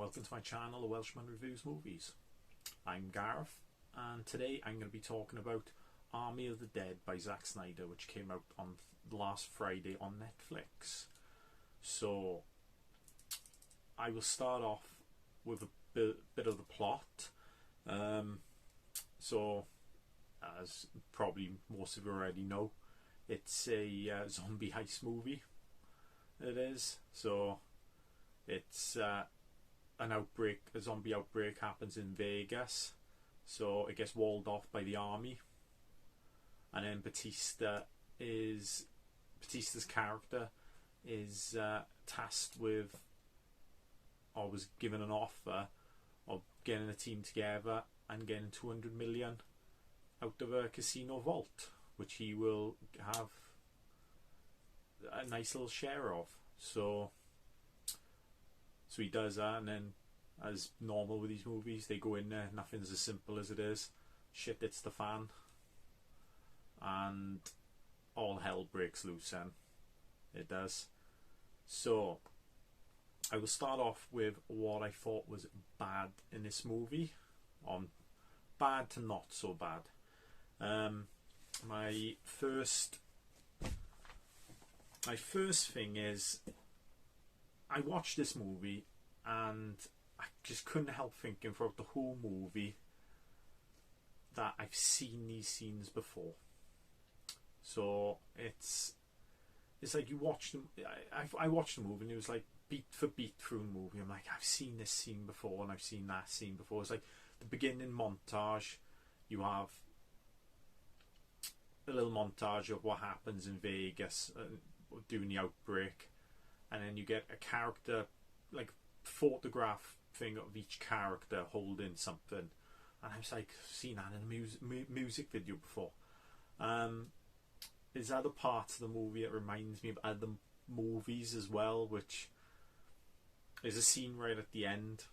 welcome to my channel, The Welshman Reviews Movies. I'm Gareth, and today I'm going to be talking about Army of the Dead by Zach Snyders, which came out on last Friday on Netflix. So, I will start off with a bit of the plot. As probably most of you already know, it's a zombie heist movie. It is. So, it's an outbreak, a zombie outbreak happens in Vegas, so it gets walled off by the army, and then Batista's character is tasked with, or was given an offer of getting a team together and getting 200 million out of a casino vault, which he will have a nice little share of. So he does that, and then, as normal with these movies, they go in there, nothing's as simple as it is. Shit hits the fan, and all hell breaks loose then. It does. So, I will start off with what I thought was bad in this movie. Bad to not so bad. My first thing is, I watched this movie and I just couldn't help thinking throughout the whole movie that I've seen these scenes before. So it's like you watch them. I watched the movie and it was like beat for beat through the movie. I'm like, I've seen this scene before and I've seen that scene before. It's like the beginning montage. You have a little montage of what happens in Vegas during the outbreak. And then you get a character, like photograph thing of each character holding something, and I was like, I've seen that in a music video before. There's other parts of the movie that reminds me of other movies as well, which is a scene right at the end,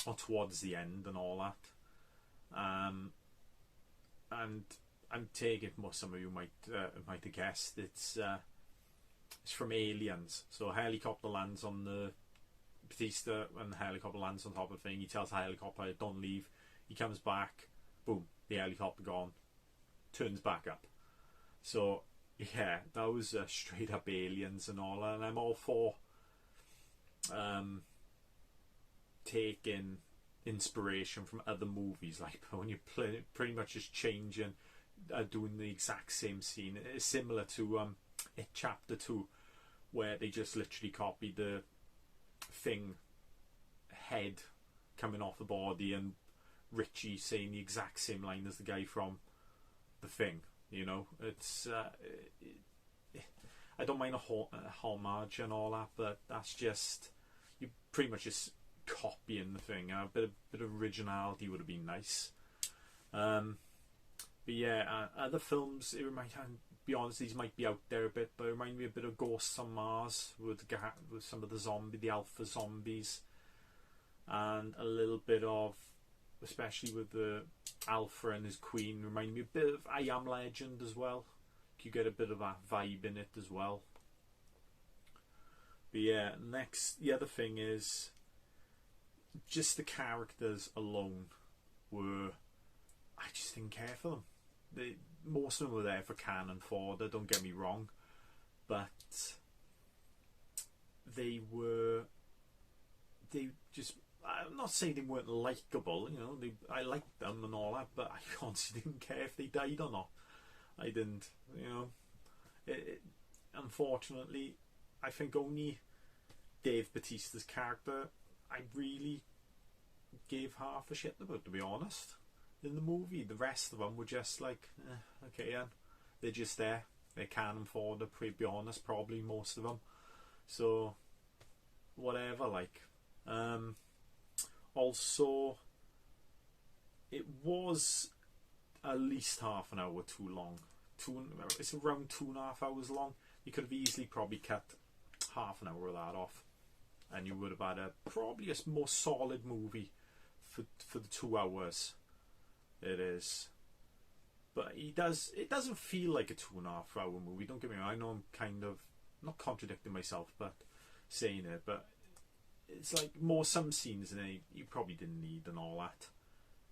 or towards the end, and all that. And I'm taking, well, some of you might have guessed, it's from Aliens. So a helicopter lands on the Batista, and the helicopter lands on top of the thing. He tells the helicopter, don't leave. He comes back, boom, the helicopter gone, turns back up. So yeah, that was straight up Aliens and all that. And I'm all for taking inspiration from other movies, like when you pretty much just changing, doing the exact same scene. It's similar to It Chapter 2, where they just literally copied the thing head coming off the body and Richie saying the exact same line as the guy from the Thing. You know, it's I don't mind a homage and all that, but that's just, you pretty much just copying the thing. A bit of originality would have been nice. But yeah, other films, it might, be honest, these might be out there a bit, but it reminded me a bit of Ghosts on Mars with some of the alpha zombies, and a little bit of, especially with the alpha and his queen, reminded me a bit of I Am Legend as well. You get a bit of that vibe in it as well. But yeah, the other thing is, just the characters alone were, I just didn't care for them. Most of them were there for cannon fodder, don't get me wrong, but I'm not saying they weren't likeable, you know, I liked them and all that, but I honestly didn't care if they died or not. I didn't, you know. Unfortunately, I think only Dave Bautista's character I really gave half a shit about, to be honest. In the movie, the rest of them were just like, okay, yeah, they're just there. They're cannon fodder, to be honest, probably most of them. So, whatever, like. Also, it was at least half an hour too long. It's around 2.5 hours long. You could have easily probably cut half an hour of that off, and you would have had probably a more solid movie for the 2 hours. It is, but it doesn't feel like a 2.5 hour movie. Don't get me wrong. I know I'm kind of not contradicting myself, but saying it. But it's like some scenes in it you probably didn't need and all that.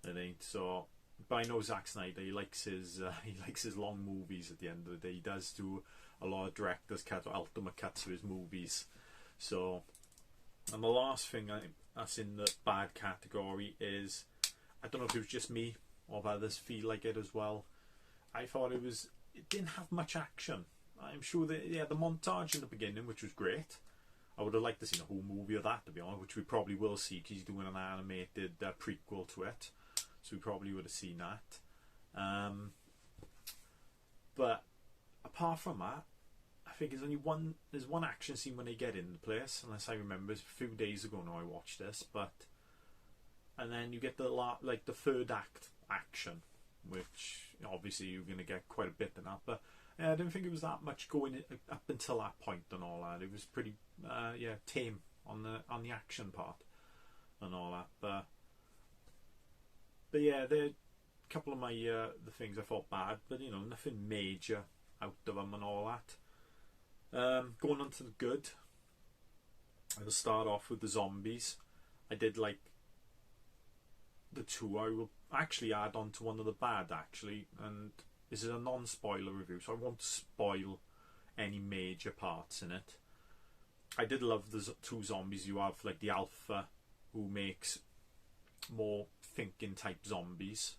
It ain't so. But I know Zack Snyder. He likes his long movies. At the end of the day, he does do a lot of director's cut or ultimate cuts to his movies. So, and the last thing that's in the bad category is, I don't know if it was just me or if others feel like it as well. I thought it didn't have much action. I'm sure that the montage in the beginning, which was great. I would have liked to see a whole movie of that, to be honest, which we probably will see because he's doing an animated prequel to it. So we probably would have seen that. But apart from that, I think there's one action scene when they get in the place, unless I remember, it's a few days ago now I watched this, and then you get the third act action, which obviously you're going to get quite a bit in that, but I didn't think it was that much going up until that point and all that. It was pretty tame on the action part and all that, but yeah, there a couple of my the things I thought bad, but nothing major out of them and all that. Going on to the good, I'll start off with the zombies. I did like the two. I will actually add on to one of the bad, actually, and this is a non-spoiler review, so I won't spoil any major parts in it. I did love the two zombies. You have like the alpha, who makes more thinking type zombies,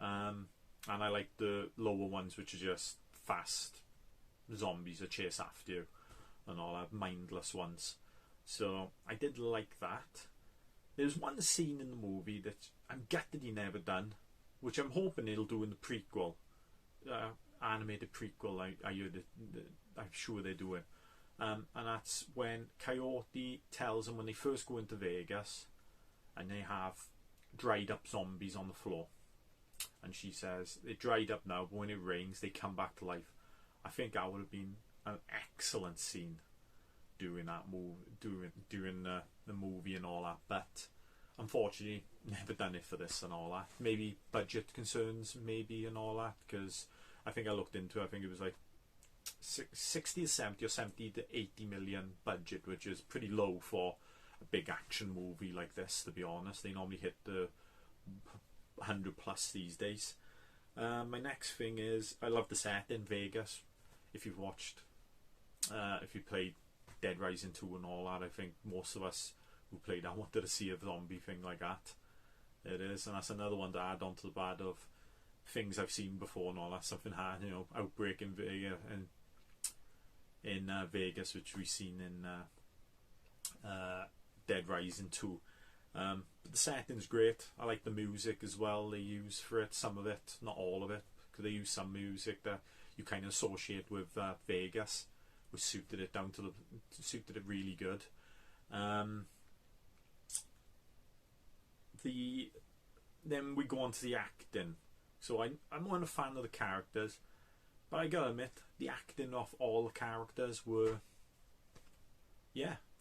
and I like the lower ones, which are just fast zombies that chase after you and all that, mindless ones. So I did like that. There's one scene in the movie that I'm gutted he never done, which I'm hoping he'll do in the prequel, animated prequel. I'm sure they're doing, and that's when Coyote tells them when they first go into Vegas, and they have dried up zombies on the floor, and she says they're dried up now, but when it rains they come back to life. I think that would have been an excellent scene during that during the movie and all that, but unfortunately never done it for this and all that. Maybe budget concerns, maybe, and all that, because I think I looked into it, I think it was like 60 to 70 or 70 to 80 million budget, which is pretty low for a big action movie like this, to be honest. They normally hit the 100 plus these days. My next thing is, I love the set in Vegas. If you've watched, if you played Dead Rising 2 and all that, I think most of us who played that wanted to see a zombie thing like that. It is, and that's another one to add on to the bad of things I've seen before and all that. Something had, outbreak in Vegas, in Vegas, which we've seen in Dead Rising 2. But the setting's great. I like the music as well they use for it. Some of it, not all of it, because they use some music that you kind of associate with Vegas, which suited it really good. Then we go on to the acting. So I'm not a fan of the characters, but I gotta admit the acting of all the characters were,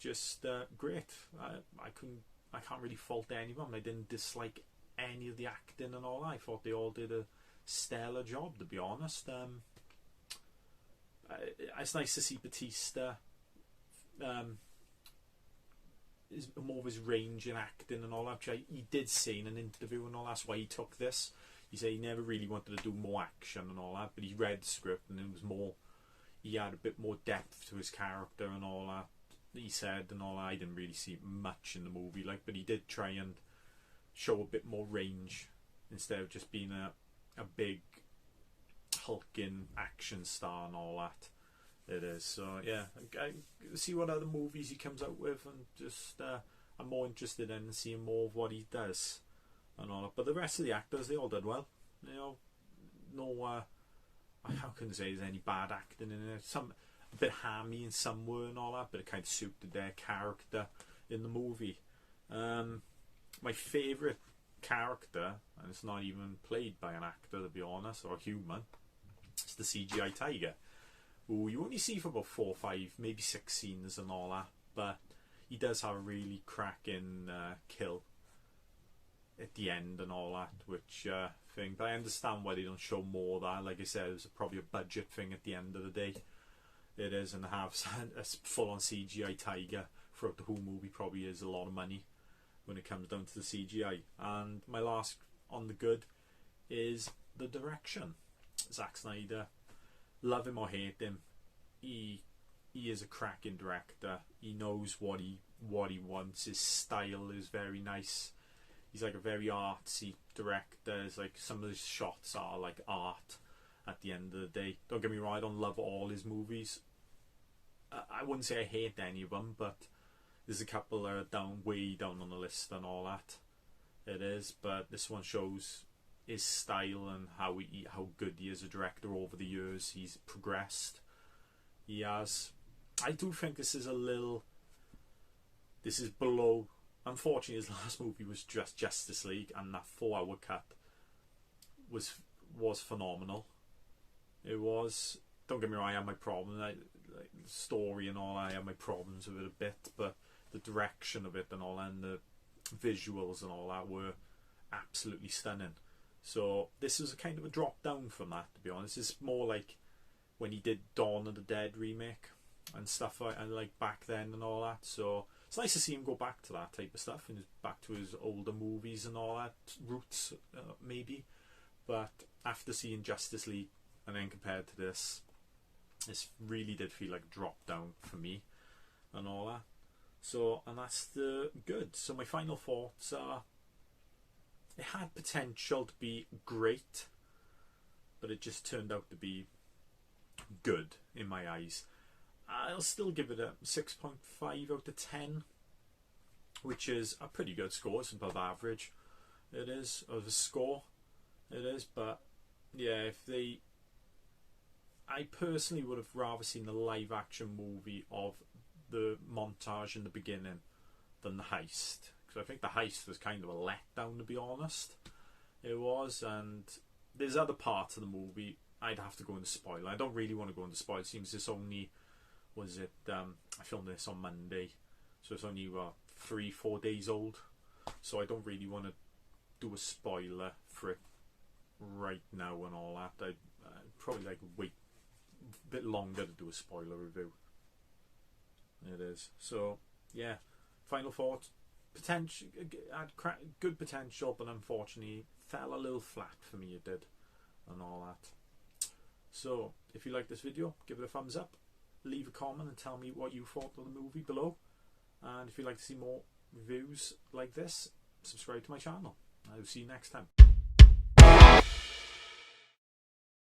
just great. I can't really fault any of them. I didn't dislike any of the acting and all. I thought they all did a stellar job, to be honest. It's nice to see Batista. Is more of his range in acting and all that. He did say in an interview and all, that's why he took this. He said he never really wanted to do more action and all that, but he read the script and it was more, he had a bit more depth to his character and all that. He said and all that. I didn't really see much in the movie, but he did try and show a bit more range instead of just being a big hulking action star and all that. It is, so yeah, I see what other movies he comes out with, and just I'm more interested in seeing more of what he does and all that. But the rest of the actors, they all did well. No, how can I say there's any bad acting in it? Some a bit hammy in some were and all that, but it kind of suited their character in the movie. My favourite character, and it's not even played by an actor, to be honest, or a human, it's the CGI tiger, who you only see for about 4 or 5, maybe 6 scenes and all that, but he does have a really cracking kill at the end and all that, which thing. But I understand why they don't show more of that. Like I said, it was probably a budget thing at the end of the day. It is, and have a full-on CGI tiger throughout the whole movie probably is a lot of money when it comes down to the CGI. And my last on the good is the direction. Zach Snyder, love him or hate him, he is a cracking director. He knows what he wants. His style is very nice. He's like a very artsy director. It's like some of his shots are like art at the end of the day. Don't get me wrong, I don't love all his movies. I wouldn't say I hate any of them, but there's a couple that are way down on the list and all that. It is, but this one shows his style and how good he is a director over the years. He's progressed. He has. I do think this is below. Unfortunately, his last movie was just Justice League, and that 4-hour cut was phenomenal. It was. Don't get me wrong, I have my problems. Like story and all, I have my problems with it a bit, but the direction of it and all, and the visuals and all that were absolutely stunning. So this was a kind of a drop down from that, to be honest. It's more like when he did Dawn of the Dead remake and stuff like back then and all that. So it's nice to see him go back to that type of stuff and back to his older movies and all that roots, maybe. But after seeing Justice League and then compared to this really did feel like a drop down for me and all that. So, and that's the good. So my final thoughts are, it had potential to be great, but it just turned out to be good in my eyes. I'll still give it a 6.5 out of 10, which is a pretty good score. It's above average. It is, of a score. It is, but yeah, I personally would have rather seen the live action movie of the montage in the beginning than the heist, because I think the heist was kind of a letdown, to be honest. It was, and there's other parts of the movie I'd have to go into spoiler. I don't really want to go into spoiler. It seems this only I filmed this on Monday, so it's only 3-4 days old, so I don't really want to do a spoiler for it right now and all that. I'd probably like wait a bit longer to do a spoiler review. It is. So yeah, final thoughts. Potential had good potential, but unfortunately fell a little flat for me. It did, and all that. So if you like this video, give it a thumbs up, leave a comment and tell me what you thought of the movie below. And if you'd like to see more reviews like this, subscribe to my channel. I will see you next time.